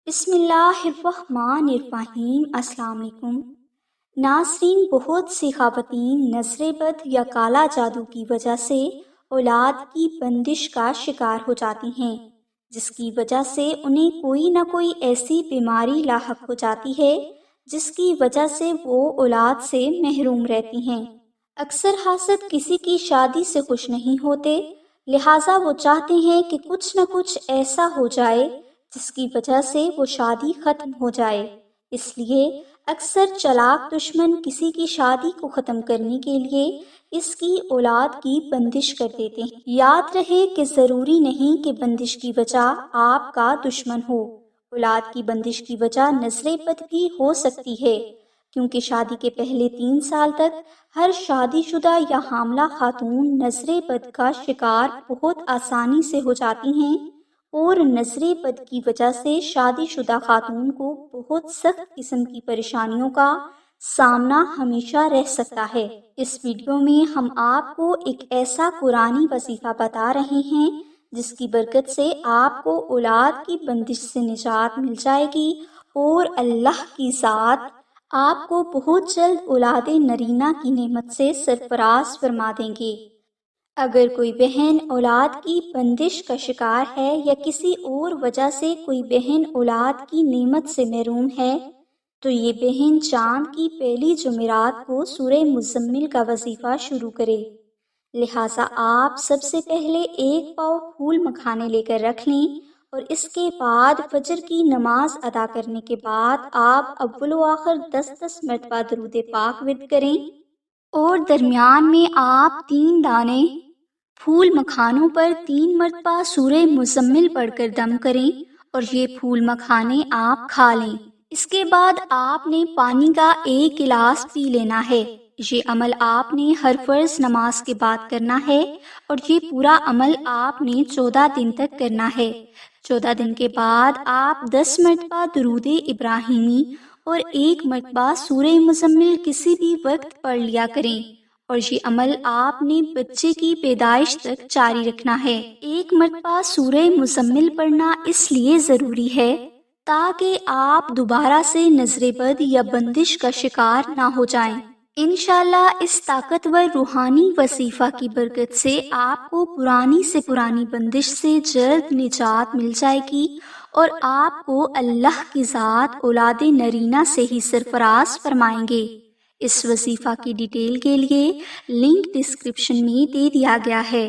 بسم اللہ الرحمن الرحیم۔ السلام علیکم ناظرین، بہت سی خواتین نظر بد یا کالا جادو کی وجہ سے اولاد کی بندش کا شکار ہو جاتی ہیں، جس کی وجہ سے انہیں کوئی نہ کوئی ایسی بیماری لاحق ہو جاتی ہے جس کی وجہ سے وہ اولاد سے محروم رہتی ہیں۔ اکثر حاسد کسی کی شادی سے خوش نہیں ہوتے، لہٰذا وہ چاہتے ہیں کہ کچھ نہ کچھ ایسا ہو جائے جس کی وجہ سے وہ شادی ختم ہو جائے۔ اس لیے اکثر چلاک دشمن کسی کی شادی کو ختم کرنے کے لیے اس کی اولاد کی بندش کر دیتے ہیں۔ یاد رہے کہ ضروری نہیں کہ بندش کی وجہ آپ کا دشمن ہو، اولاد کی بندش کی وجہ نظر بد بھی ہو سکتی ہے، کیونکہ شادی کے پہلے 3 سال تک ہر شادی شدہ یا حاملہ خاتون نظر بد کا شکار بہت آسانی سے ہو جاتی ہیں، اور نظر بد کی وجہ سے شادی شدہ خاتون کو بہت سخت قسم کی پریشانیوں کا سامنا ہمیشہ رہ سکتا ہے۔ اس ویڈیو میں ہم آپ کو ایک ایسا قرآنی وظیفہ بتا رہے ہیں جس کی برکت سے آپ کو اولاد کی بندش سے نجات مل جائے گی، اور اللہ کی ذات آپ کو بہت جلد اولاد نرینہ کی نعمت سے سرفراز فرما دیں گے۔ اگر کوئی بہن اولاد کی بندش کا شکار ہے یا کسی اور وجہ سے کوئی بہن اولاد کی نعمت سے محروم ہے، تو یہ بہن چاند کی پہلی جمعرات کو سورہ مزمل کا وظیفہ شروع کرے۔ لہٰذا آپ سب سے پہلے 1 پاؤ پھول مکھانے لے کر رکھ لیں، اور اس کے بعد فجر کی نماز ادا کرنے کے بعد آپ اول و آخر 10 مرتبہ درود پاک ورد کریں، اور درمیان میں آپ 3 دانے پھول مکھانوں پر 3 مرتبہ سورہ مزمل پڑھ کر دم کریں، اور یہ پھول مکھانے آپ کھا لیں۔ اس کے بعد آپ نے پانی کا 1 گلاس پی لینا ہے۔ یہ عمل آپ نے ہر فرض نماز کے بعد کرنا ہے، اور یہ پورا عمل آپ نے 14 دن تک کرنا ہے۔ 14 دن کے بعد آپ 10 مرتبہ درود ابراہیمی اور 1 مرتبہ سورہ مزمل کسی بھی وقت پڑھ لیا کریں، اور یہ عمل آپ نے بچے کی پیدائش تک جاری رکھنا ہے۔ 1 مرتبہ سورہ مزمل پڑھنا اس لیے ضروری ہے تاکہ آپ دوبارہ سے نظر بد یا بندش کا شکار نہ ہو جائیں۔ انشاءاللہ اس طاقتور روحانی وظیفہ کی برکت سے آپ کو پرانی سے پرانی بندش سے جلد نجات مل جائے گی، اور آپ کو اللہ کی ذات اولاد نرینہ سے ہی سرفراز فرمائیں گے۔ اس وظیفہ کی ڈیٹیل کے لیے لنک ڈسکرپشن میں دے دیا گیا ہے۔